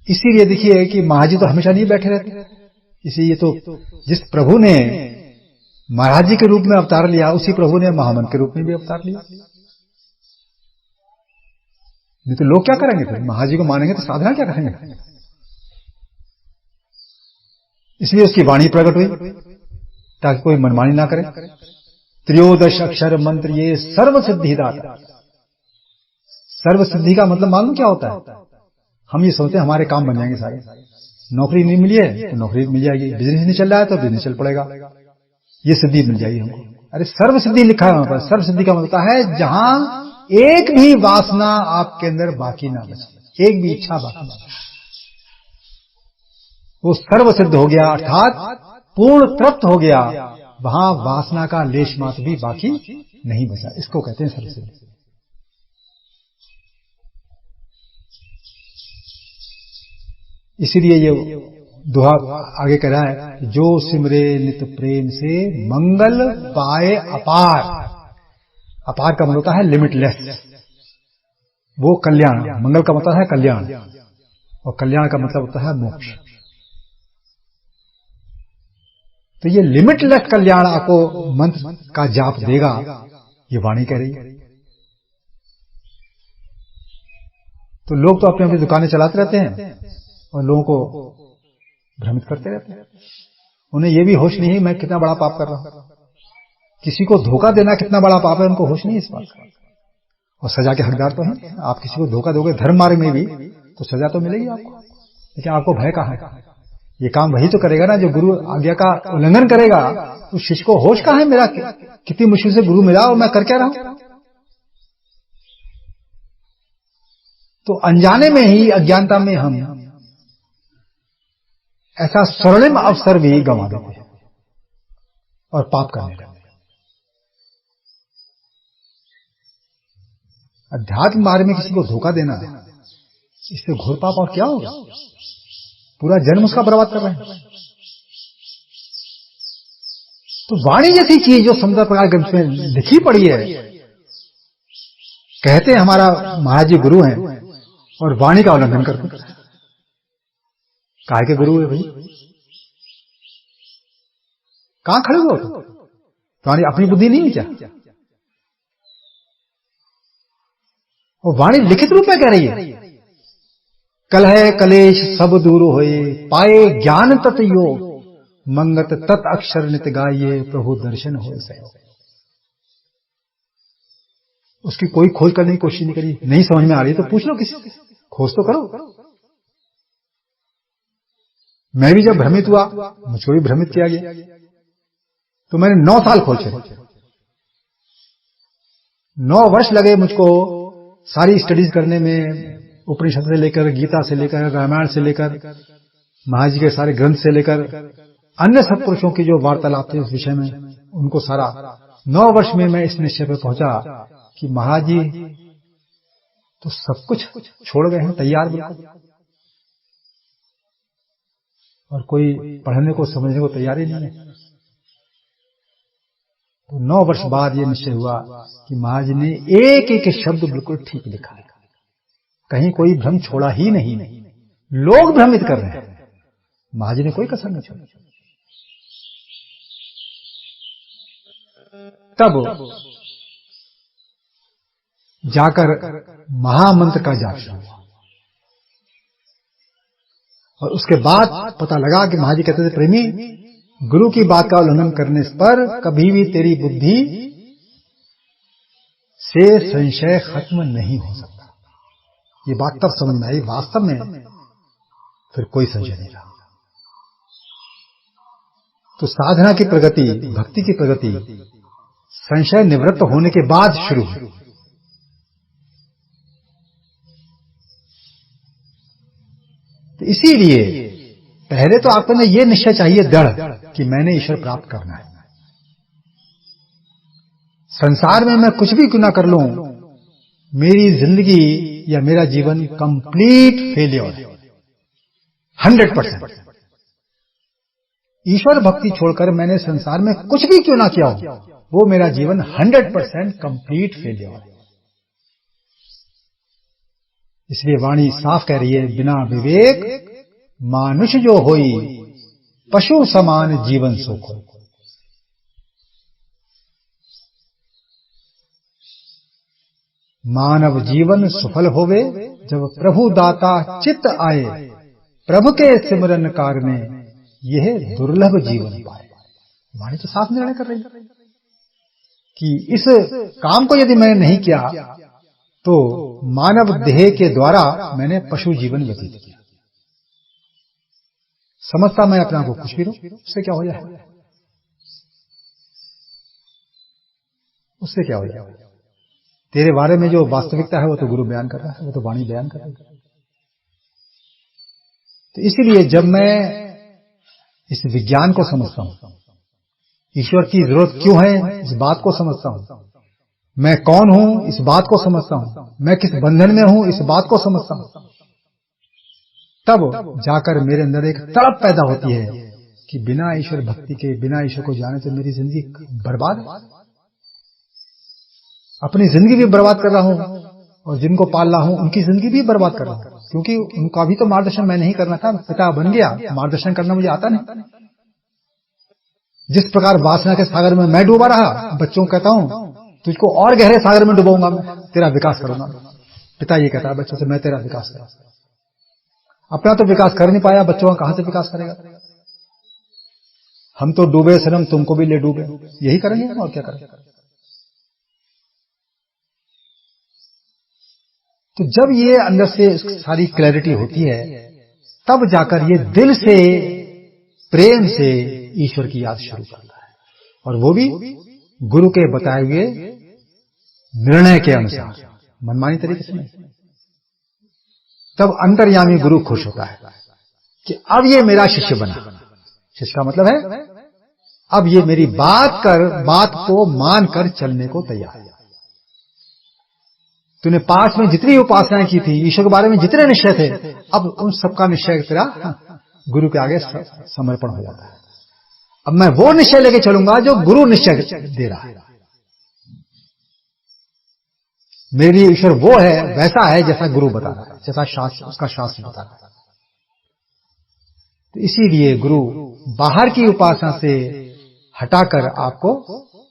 इसीलिए देखिए कि महाजी तो हमेशा नहीं बैठे रहते, इसीलिए तो जिस प्रभु ने महाराज जी के रूप में अवतार लिया उसी प्रभु ने महामंत्र के रूप में भी अवतार लिया। नहीं तो लोग क्या करेंगे, फिर महाजी को मानेंगे तो साधना क्या करेंगे। इसलिए उसकी वाणी प्रकट हुई ताकि कोई मनमानी ना करे। त्रयोदश अक्षर मंत्र ये सर्व सिद्धि दाता। सर्व सिद्धि का मतलब मालूम क्या होता है? हम ये सोचते हैं हमारे काम बन जाएंगे सारे, नौकरी नहीं मिली है तो नौकरी मिल जाएगी, बिजनेस नहीं चल रहा है तो बिजनेस चल पड़ेगा, ये सिद्धि मिल जाएगी हमको। अरे सर्व सिद्धि लिखा है वहां पर। सर्व सिद्धि का मतलब है जहां एक भी वासना आपके अंदर बाकी ना बचे, एक भी इच्छा बाकी ना बचे, वो सर्व सिद्ध हो गया, अर्थात पूर्ण तृप्त हो गया, वहां वासना का लेश मात्र भी बाकी नहीं बचा। इसको कहते हैं सर्व सिद्ध। इसीलिए ये दोहा आगे कह रहा है, जो सिमरे नित प्रेम से मंगल पाए अपार। अपार का मतलब होता है लिमिटलेस, वो कल्याण। मंगल का मतलब है कल्याण, और कल्याण का मतलब होता है मोक्ष। तो ये लिमिटलेस कल्याण आपको मंत्र का जाप देगा, ये वाणी कह रही है। तो लोग तो अपनी अपनी दुकानें चलाते रहते हैं और लोगों को भ्रमित करते रहते हैं। उन्हें यह भी होश नहीं है मैं कितना बड़ा पाप कर रहा हूं। किसी को धोखा देना कितना बड़ा पाप है उनको होश नहीं इस बात का, और सजा के हकदार तो हैं। आप किसी को धोखा दोगे धर्म मार्ग में भी तो सजा तो मिलेगी आपको, लेकिन आपको भय कहां है? ये काम वही तो करेगा ना जो गुरु आज्ञा का उल्लंघन करेगा। उस शिष्य को होश कहां है मेरा कितनी मुश्किल से गुरु मिला और मैं कर क्या रहा हूं। तो अनजाने में ही, अज्ञानता में हम ऐसा स्वर्णिम अवसर भी गंवा देते हैं और पाप करने लगते हैं। अध्यात्म मार्ग में किसी को धोखा देना, इससे घोर पाप और क्या होगा? पूरा जन्म उसका बर्बाद कर रहे हैं। तो वाणी जैसी चीज जो समझा प्रकार ग्रंथ में लिखी पड़ी है, कहते हैं हमारा महाराज जी गुरु हैं और वाणी का उल्लंघन करते हैं। काहे के गुरु है भाई? कहां खड़े हो? तुम्हारी अपनी बुद्धि नहीं है क्या? वो वाणी लिखित रूप में कह रही है, कलह कलेश सब दूर होए, पाए ज्ञान तत योग, मंगत तत् अक्षर नित गाये, प्रभु दर्शन होए सयो। उसकी कोई खोज करने की कोशिश नहीं करी। नहीं समझ में आ रही तो पूछ लो किसी से, खोज तो करो। मैं भी जब भ्रमित हुआ, मुझको भी भ्रमित किया गया। तो मैंने 9 साल खोजे, 9 वर्ष लगे मुझको सारी स्टडीज करने में, उपनिषद से लेकर, गीता से लेकर, रामायण से लेकर, महाराज जी के सारे ग्रंथ से लेकर, अन्य सत्पुरुषों की जो वार्तालाप थे इस विषय में, उनको सारा 9 वर्ष में मैं इस निश्चय पर पहुंचा कि महाराज जी तो सब कुछ छोड़ गए हैं, तैयार बिल्कुल, और कोई पढ़ने को समझने को तैयार ही नहीं है। तो 9 वर्ष बाद ये निश्चय हुआ कि महाराज जी ने एक एक शब्द बिल्कुल ठीक लिखा है, कहीं कोई भ्रम छोड़ा ही नहीं। लोग भ्रमित कर रहे हैं, महाराज जी ने कोई कसर नहीं छोड़ी। तब जाकर महामंत्र का जाप शुरू हुआ, और उसके बाद पता लगा कि महाराज जी कहते थे, प्रेमी, गुरु की बात का उल्लंघन करने पर कभी भी तेरी बुद्धि से संशय खत्म नहीं हो सकता। ये बात तब समझ में आई, वास्तव में फिर कोई संशय नहीं रहा। तो साधना की प्रगति, भक्ति की प्रगति संशय निवृत्त होने के बाद शुरू हुई। तो इसीलिए पहले तो आपको ना ये निश्चय चाहिए दृढ़ कि मैंने ईश्वर प्राप्त करना है। संसार में मैं कुछ भी क्यों ना कर लूं, मेरी जिंदगी या मेरा जीवन कंप्लीट फेलियर है, 100%। ईश्वर भक्ति छोड़कर मैंने संसार में कुछ भी क्यों ना किया हो, वो मेरा जीवन 100% कंप्लीट फेलियर है। इसलिए वाणी साफ कह रही है, बिना विवेक मानुष जो होई, पशु समान जीवन सुख हो। मानव जीवन सफल होवे, जब प्रभु दाता चित्त आए, प्रभु के सिमरन कारणे यह दुर्लभ जीवन पाए। वाणी तो साफ निर्णय कर रही है कि इस काम को यदि मैंने नहीं किया तो मानव देह के द्वारा मैंने पशु जीवन व्यतीत किया। समझता मैं अपने आप को कुछ भी रहूं, उससे क्या हो जाए, उससे क्या हो जाए। तेरे बारे में जो वास्तविकता है वो तो गुरु बयान कर रहा है, वो तो वाणी बयान कर रही है। तो इसीलिए जब मैं इस विज्ञान को समझता हूं, ईश्वर की जरूरत क्यों है इस बात को समझता हूं, मैं कौन हूं इस बात को समझता हूं, मैं किस बंधन में हूं इस बात को समझता हूं, तब जाकर मेरे अंदर एक तड़प पैदा होती है कि बिना ईश्वर भक्ति के, बिना ईश्वर को जाने तो मेरी जिंदगी बर्बाद है। अपनी जिंदगी भी बर्बाद कर रहा हूं और जिनको पाल रहा हूं उनकी जिंदगी भी बर्बाद कर रहा हूं, क्योंकि उनका भी तो मार्गदर्शन मैं नहीं करना था। पिता बन गया, मार्गदर्शन करना मुझे आता नहीं। जिस प्रकार वासना के सागर में मैं डूबा रहा, बच्चों को कहता हूं तुझको और गहरे सागर में डुबाऊंगा, मैं तेरा विकास करूंगा। पिता ये कहता है बच्चों से, मैं तेरा विकास करूंगा। अपना तो विकास कर नहीं पाया, बच्चों का कहां से विकास करेगा। हम तो डूबे सनम, तुमको भी ले डूबे, यही करेंगे हम, और क्या करेंगे। तो जब ये अंदर से सारी क्लैरिटी होती है, तब जाकर ये दिल से प्रेम से ईश्वर की याद शुरू करता है, और वो भी गुरु के बताए हुए निर्णय के अनुसार, मनमानी तरीके से नहीं। तब अंतर्यामी गुरु खुश होता है कि अब ये मेरा शिष्य बना। शिष्य का मतलब है अब ये मेरी बात को मानकर चलने को तैयार है। तूने पास में जितनी उपासनाएं की थी, ईश्वर के बारे में जितने निश्चय थे, अब उन सबका निश्चय तेरा गुरु के आगे समर्पण हो जाता है। अब मैं वो निश्चय लेके चलूंगा जो गुरु निश्चय दे रहा है। मेरे लिए ईश्वर वो है, वैसा है जैसा गुरु बता रहा है, जैसा शास्त्र, उसका शास्त्र बता रहा है। तो इसीलिए गुरु बाहर की उपासना से हटाकर आपको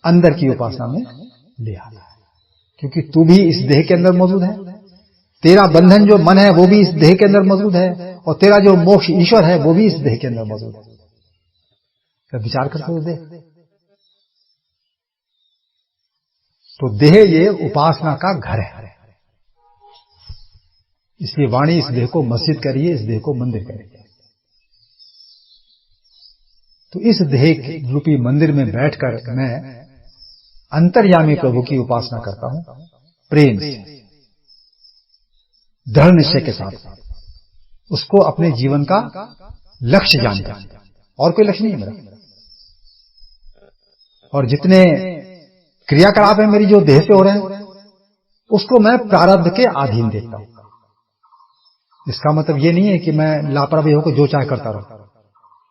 अंदर की उपासना में ले आता है, क्योंकि तू भी इस देह के अंदर मौजूद है। तेरा बंधन जो मन है वो भी इस देह के अंदर मौजूद है, और तेरा जो मोक्ष ईश्वर है वो भी इस देह के अंदर मौजूद है। क्या विचार करते हो देह? तो देह ये उपासना का घर है। इसलिए वाणी इस देह को मस्जिद करिए, इस देह को मंदिर करिए। तो इस देह रूपी मंदिर में बैठकर मैं अंतर्यामी प्रभु की उपासना करता हूं, प्रेम से, दृढ़ निश्चय के साथ, उसको अपने जीवन का लक्ष्य जानकर। और कोई लक्ष्य नहीं है मेरा। और जितने क्रियाकलाप है मेरी जो देह से हो रहे हैं, उसको मैं प्रारब्ध के अधीन देखता हूं। इसका मतलब ये नहीं है कि मैं लापरवाही होकर जो चाहे करता रहूं,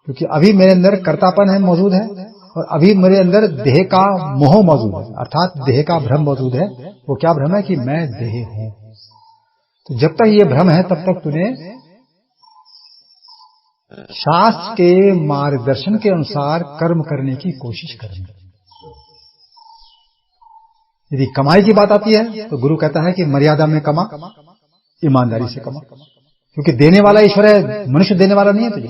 क्योंकि अभी मेरे अंदर कर्तापन है मौजूद है, और अभी मेरे अंदर देह का मोह मौजूद है, अर्थात देह का भ्रम मौजूद है। वो क्या भ्रम है कि मैं देह हूं। तो जब तक ये भ्रम है तब तक तूने शास्त्र के मार्गदर्शन के अनुसार कर्म करने की कोशिश करनी। यदि कमाई की बात आती है तो गुरु कहता है कि मर्यादा में कमा, ईमानदारी से कमा, क्योंकि देने वाला ईश्वर है, मनुष्य देने वाला नहीं है। तुझे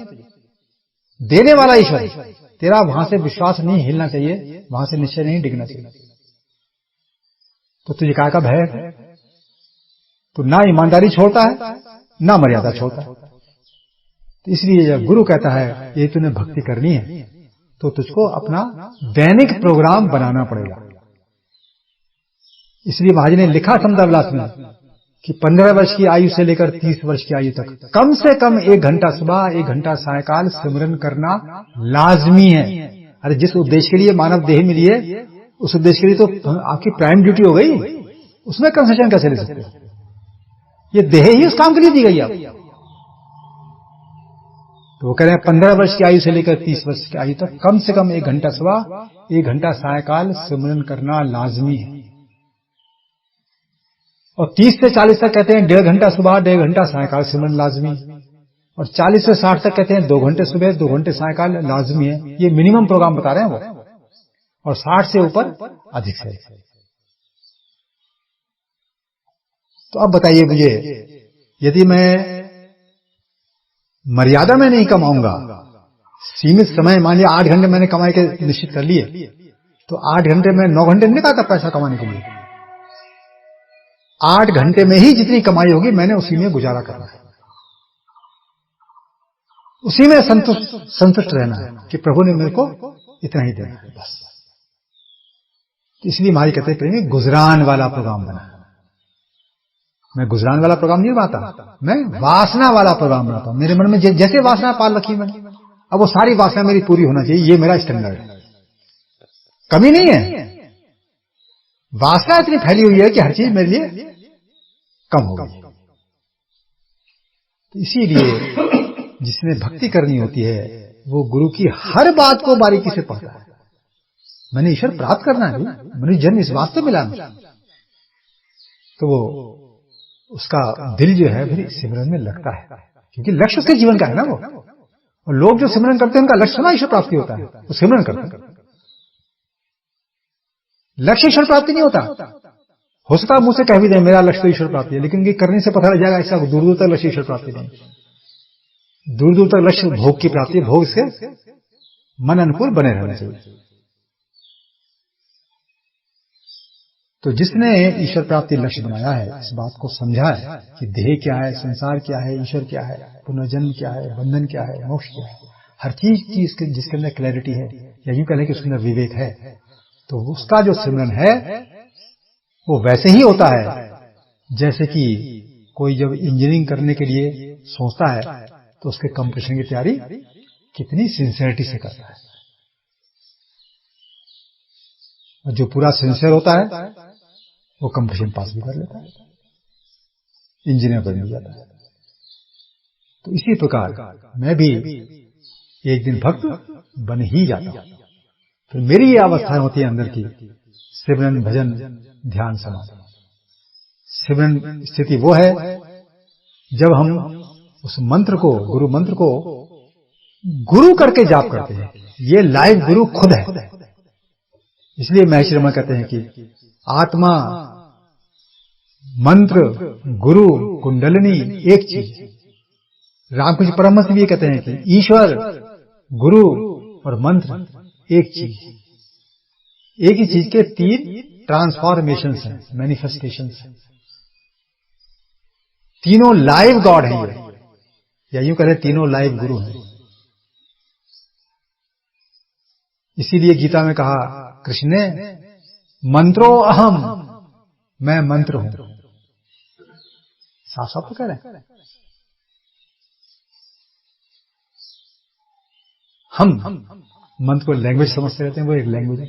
देने वाला ईश्वर है। तेरा वहां से विश्वास नहीं हिलना चाहिए, वहां से निश्चय नहीं डिगना चाहिए। तो तुझे काय का भय है? तो ना ईमानदारी छोड़ता है, ना मर्यादा छोड़ता है। तो इसलिए जब गुरु कहता है ये तूने भक्ति करनी है, तो तुझको अपना दैनिक प्रोग्राम बनाना पड़ेगा। इसलिए महाराज ने लिखा समदाविलास में कि 15 वर्ष की आयु से लेकर 30 वर्ष की आयु तक कम से कम 1 घंटा सुबह, 1 घंटा सायकाल सिमरन करना लाजमी है। अरे जिस उद्देश्य के लिए मानव देह मिली है, उस उद्देश्य के लिए तो आपकी प्राइम ड्यूटी हो गई, उसमें कंसेशन कैसे ले सकते हो? ये देह ही उस काम के लिए दी गई आप। तो वो कह रहे हैं 15 वर्ष की आयु से लेकर 30 वर्ष की आयु तक कम से कम 1 घंटा सुबह, 1 घंटा सायकाल सिमरन करना लाजमी है। और 30 से 40 तक कहते हैं 1.5 घंटा सुबह, 1.5 घंटा सायकाल सिमरन लाजमी। और 40 से 60 तक कहते हैं 2 घंटे सुबह, 2 घंटे सायकाल लाजमी है। ये मिनिमम प्रोग्राम बता रहे हैं वो। और 60 से ऊपर अधिक से। तो अब बताइए मुझे, यदि मैं मर्यादा में नहीं कमाऊंगा, सीमित समय, मान लिया 8 घंटे मैंने कमाई के निश्चित कर लिए, तो 8 घंटे में 9 घंटे नहीं कहा था पैसा कमाने के लिए। 8 घंटे में ही जितनी कमाई होगी मैंने उसी में गुजारा करना है, उसी में संतुष्ट रहना है कि प्रभु ने मेरे को इतना ही देना है बस। इसलिए महाराज कहते हैं प्रेमी गुजरान वाला प्रोग्राम बना। मैं गुजरान वाला प्रोग्राम नहीं बनाता, मैं वासना वाला प्रोग्राम बनाता हूं। मेरे मन में जैसे वासना पाल रखी मैंने, अब वो सारी वासना मेरी पूरी होना चाहिए, ये मेरा स्टैंडर्ड है। कमी नहीं है, वासना इतनी फैली हुई है कि हर चीज मेरे लिए कम हो गई। तो इसीलिए जिसने भक्ति करनी होती है वो गुरु की हर बात को बारीकी से पढ़ता है। मैंने ईश्वर प्राप्त करना है, मनुष्य जन्म इस बात से मिला मुझे, तो वो उसका दिल जो है फिर सिमरन में लगता है, क्योंकि लक्ष्य उसके जीवन का है ना वो। और लोग जो सिमरन करते हैं उनका लक्ष्य ना ईश्वर प्राप्ति होता है, वो सिमरन करते हैं। लक्ष्य ईश्वर प्राप्ति नहीं होता। हो सकता है मुझ से कह भी दे मेरा लक्ष्य तो ईश्वर प्राप्ति है, लेकिन ये करने से पता लग जाएगा ऐसा दूर दूर तक लक्ष्य ईश्वर प्राप्ति नहीं। दूर दूर तक लक्ष्य भोग की प्राप्ति है, भोग से मन अनुकूल बने रहना चाहिए। तो जिसने ईश्वर प्राप्ति लक्ष्य बनाया है, इस बात को समझा है कि देह क्या है, संसार क्या है, ईश्वर क्या है, पुनर्जन्म क्या है, बंधन क्या है, मोक्ष क्या है, हर चीज की जिसके अंदर क्लैरिटी है, या यूं कह लें कि उसके अंदर विवेक है, तो उसका जो सिमरन है वो वैसे ही होता है जैसे कि कोई जब इंजीनियरिंग करने के लिए सोचता है तो उसके कंपटीशन की तैयारी कितनी सिंसियरिटी से करता है। और जो पूरा सिंसियर होता है वो कंपटीशन पास भी कर लेता है, इंजीनियर बन भी जाता है। तो इसी प्रकार मैं भी एक दिन भक्त बन ही जाता हूं। फिर मेरी ये अवस्थाएं होती है अंदर की, सिमरन, भजन, ध्यान, समाधि। सिमरन स्थिति वो है जब हम उस मंत्र को, गुरु मंत्र को गुरु करके जाप करते हैं। ये लाइव गुरु खुद है। इसलिए महर्षि रमन कहते हैं कि आत्मा, मंत्र, गुरु, कुंडलिनी एक चीज। रामकृष्ण परमहंस भी कहते हैं कि ईश्वर, गुरु और मंत्र एक चीज, एक ही चीज के 3 ट्रांसफॉर्मेशंस हैं, मैनिफेस्टेशंस हैं। तीनों लाइव गॉड हैं, या यूं कह रहे तीनों लाइव गुरु हैं। इसीलिए गीता में कहा कृष्ण ने, मंत्रो अहम, मैं मंत्र हूं। साफ साफ तो कह रहे हैं। हम मंत्र को लैंग्वेज समझते रहते हैं, वो एक लैंग्वेज है।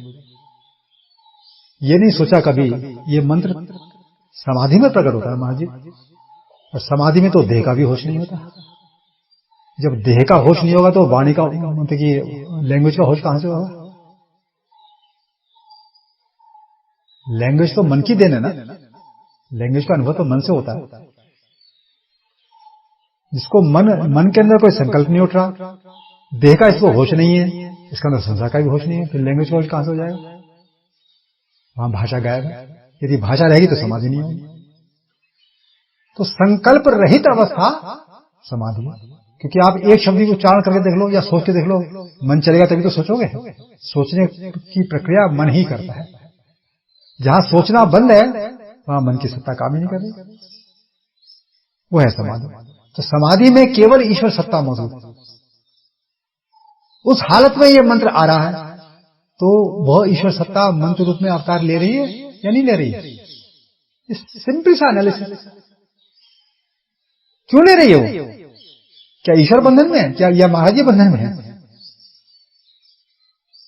ये नहीं सोचा कभी ये मंत्र समाधि में प्रकट होता है महाराज जी, और समाधि में तो देह का भी होश नहीं होता। जब देह का होश नहीं होगा तो वाणी का, मतलब कि लैंग्वेज का होश कहां से होगा? लैंग्वेज तो मन की देन है ना, लैंग्वेज का अनुभव तो मन से होता है। जिसको मन के अंदर कोई संकल्प नहीं उठ रहा, देह का इसको होश नहीं है, इसका अंदर संसार का भी होश नहीं है, फिर लैंग्वेज का होश कहां से हो जाएगा? वहां भाषा गायब है। यदि भाषा रहेगी तो समाधि नहीं होगी। तो संकल्प रहित अवस्था समाधि है। क्योंकि आप एक शब्द को उच्चारण करके देख लो या सोच के देख लो, मन चलेगा तभी तो सोचोगे। सोचने की प्रक्रिया मन ही करता है। जहां सोचना बंद है वहां मन की सत्ता काम ही नहीं कर रही, वो है समाधि। तो समाधि में केवल ईश्वर सत्ता मौजूद है। उस हालत में ये मंत्र आ रहा है तो वह ईश्वर सत्ता मंत्र रूप में अवतार ले रही है या नहीं ले रही है? सिंपल सा एनालिसिस। क्यों ले रही है वो? क्या ईश्वर बंधन में है? क्या या महाराज जी बंधन में है?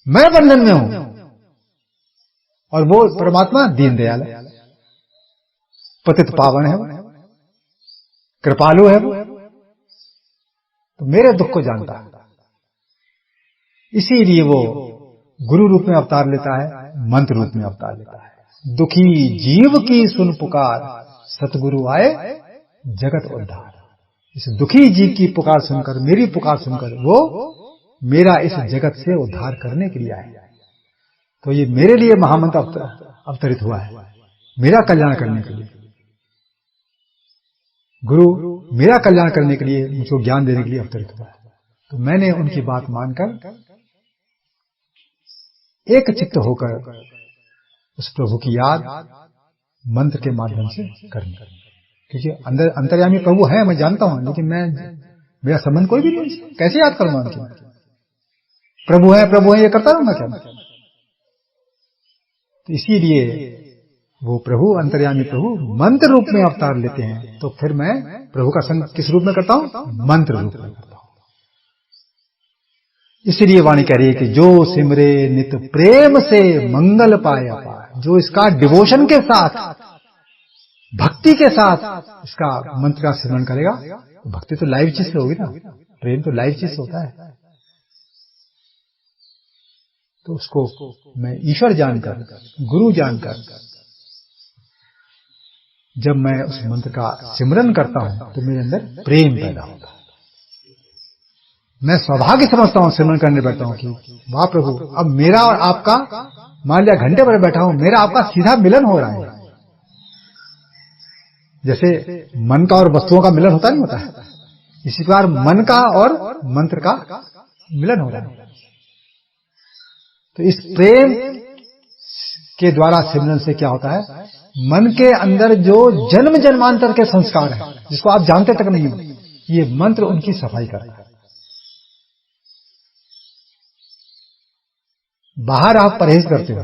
मैं बंधन में हूं और वो परमात्मा दीनदयाल है, पतित पावन है, कृपालु है, वो तो मेरे दुख को जानता है। इसीलिए वो गुरु रूप में अवतार लेता है, मंत्र रूप में अवतार लेता है। दुखी जीव की सुन पुकार, सतगुरु आए जगत उद्धार। इस दुखी जीव की पुकार सुनकर, मेरी पुकार सुनकर वो मेरा इस जगत से उद्धार करने के लिए आए। तो ये मेरे लिए महामंत्र अवतरित हुआ है, मेरा कल्याण करने के लिए। गुरु मेरा कल्याण करने के लिए, मुझको ज्ञान देने के लिए अवतरित हुआ है। तो मैंने उनकी बात मानकर एक चित्त होकर उस प्रभु की याद मंत्र के माध्यम से करनी। क्योंकि अंदर अंतर्यामी प्रभु है, मैं जानता हूं, लेकिन मेरा संबंध कोई भी नहीं, कैसे याद करूंगा उनके? प्रभु है ये करता रहूंगा क्या? तो इसीलिए वो प्रभु, अंतर्यामी प्रभु मंत्र रूप में अवतार लेते हैं। तो फिर मैं प्रभु का संग किस रूप में करता हूं? मंत्र रूप में करता हूं। इसलिए वाणी कह रही है कि जो सिमरे नित प्रेम से मंगल पाया पाए। जो इसका डिवोशन के साथ, भक्ति के साथ इसका मंत्र का सिमरन करेगा, तो भक्ति तो लाइव चीज से होगी ना, प्रेम तो लाइव चीज से होता है। तो उसको मैं ईश्वर जानकर, गुरु जानकर जब मैं उस मंत्र का सिमरन करता हूं तो मेरे अंदर प्रेम पैदा होता है। मैं सौभाग्य समझता हूं, सिमरन करने बैठता हूं कि वाह प्रभु, अब मेरा और आपका, मान लिया घंटे भर बैठा हूं, मेरा आपका सीधा मिलन हो रहा है। जैसे मन का और वस्तुओं का मिलन होता नहीं होता है, इसी प्रकार मन का और मंत्र का मिलन हो रहा है। तो इस प्रेम के द्वारा सिमरन से क्या होता है? मन के अंदर जो जन्म जन्मांतर के संस्कार हैं, जिसको आप जानते तक नहीं हो, ये मंत्र उनकी सफाई करता है। बाहर आप परहेज करते हो,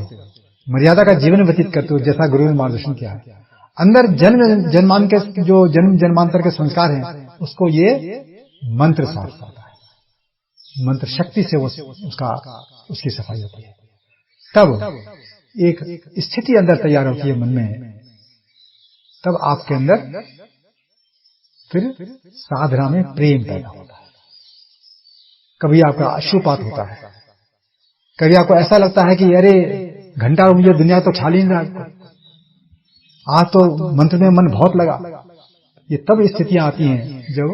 मर्यादा का जीवन व्यतीत करते हो, जैसा गुरु ने मार्गदर्शन किया है। अंदर जन्म जन्मांतर के संस्कार हैं, उसको ये मंत्र साफ करता है। मंत्र शक्ति से उसकी सफाई होती है। तब एक स्थिति अंदर तैयार होती है मन में, तब आपके अंदर फिर साधना में प्रेम पैदा होता है। कभी आपका अश्रुपात होता है, कभी आपको ऐसा लगता है कि अरे घंटा मुझे दुनिया तो छा नहीं रहा, आज तो मंत्र में मन बहुत लगा। ये तब स्थितियां आती हैं जब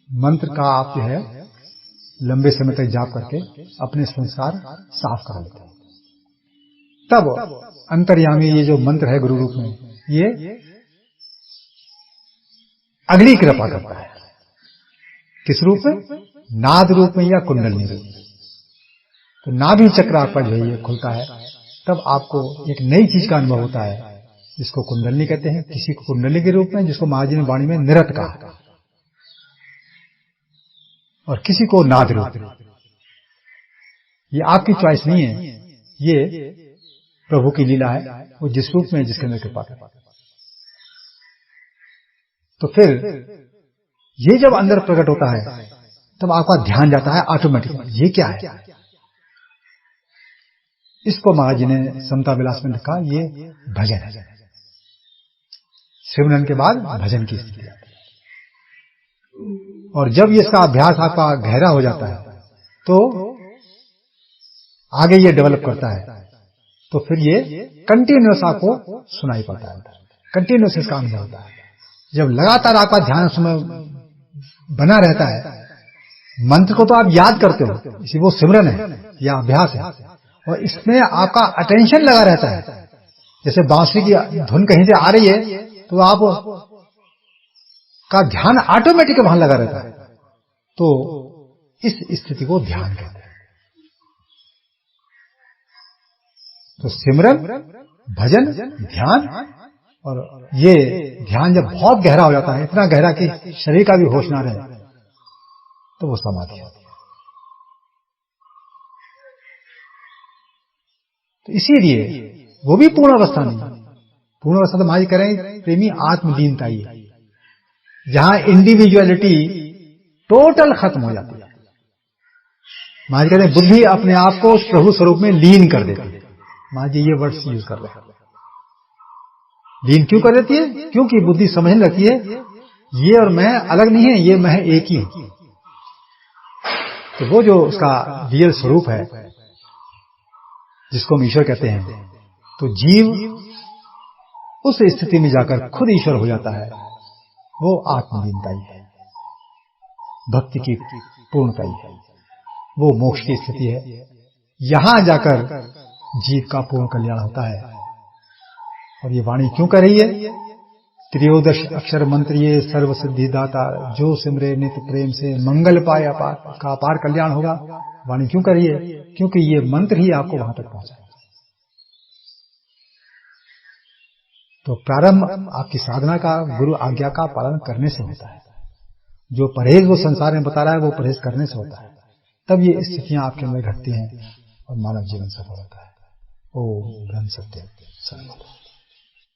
मंत्र का आप जो है लंबे समय तक जाप करके अपने संस्कार साफ कर लेते हैं। तब अंतर्यामी ये जो मंत्र है गुरु रूप में, ये अगली कृपा करता है। किस रूप में? नाद रूप में या कुंडलनी रूप में। तो नाभि चक्र आपका जो है ये खुलता है, तब आपको एक नई चीज का अनुभव होता है, जिसको कुंडलनी कहते हैं। किसी को कुंडली के रूप में, जिसको महाराज जी ने वाणी में निरत कहा, और किसी को नाद रूप में। ये आपकी चॉइस नहीं है, ये प्रभु की लीला है, वो जिस रूप में जिसके अंदर कृपा करे। तो फिर ये जब अंदर प्रकट होता है तब आपका ध्यान जाता है ऑटोमेटिकली, ये क्या है। इसको महाराज जी ने समता विलास में लिखा, ये भजन है। सिमरन के बाद भजन की स्थिति आती है, और जब ये इसका अभ्यास आपका गहरा हो जाता है तो आगे ये डेवलप करता है, तो फिर ये कंटिन्यूअस आपको सुनाई पड़ता है, कंटिन्यूअस इसका अनुभव होता है। जब लगातार आपका ध्यान उसमें बना रहता है, मंत्र को तो आप याद करते हो, इसी वो सिमरन है या अभ्यास है, और इसमें आपका अटेंशन लगा रहता है। जैसे बांसुरी की धुन कहीं से आ रही है तो आप का ध्यान ऑटोमेटिक वहां लगा रहता है, तो इस स्थिति को ध्यान कहते हैं। तो सिमरन, भजन, ध्यान, और ये ध्यान जब बहुत गहरा हो जाता है, इतना गहरा कि शरीर का भी होश ना रहे, तो वो समाधि होती है। तो इसीलिए वो भी पूर्ण अवस्था नहीं। पूर्ण अवस्था तो महाराज कह रहे हैं प्रेमी आत्मलीनता ही है, जहां इंडिविजुअलिटी टोटल खत्म हो जाती है। महाराज कहते हैं बुद्धि अपने आप को उस प्रभु स्वरूप में लीन कर देती है। महाराज जी ये वर्ड्स यूज कर रहे हैं। लीन क्यों कर देती है? क्योंकि बुद्धि समझने लगती है ये और मैं अलग नहीं है, ये मैं एक ही हूं। तो वो जो उसका रियल स्वरूप है, जिसको हम ईश्वर कहते हैं, तो जीव उस स्थिति में जाकर खुद ईश्वर हो जाता है। वो आत्मलीनता ही है, भक्ति की पूर्णता ही है, वो मोक्ष की स्थिति है। यहां जाकर जीव का पूर्ण कल्याण होता है। और ये वाणी क्यों कर रही है? त्रयोदश अक्षर मंत्र ये सर्व सिद्धि दाता, जो सिमरे नित प्रेम से मंगल पाए का अपार कल्याण होगा। वाणी क्यों कर रही है? क्योंकि ये मंत्र ही आपको वहां तक पहुंचाएगा। तो प्रारंभ आपकी साधना का, गुरु आज्ञा का पालन करने से होता है। जो परहेज वो संसार में बता रहा है, वो परहेज करने से होता है। तब ये स्थितियां आपके अंदर घटती हैं और मानव जीवन सफल होता है। ओम ब्रह्म सत्य।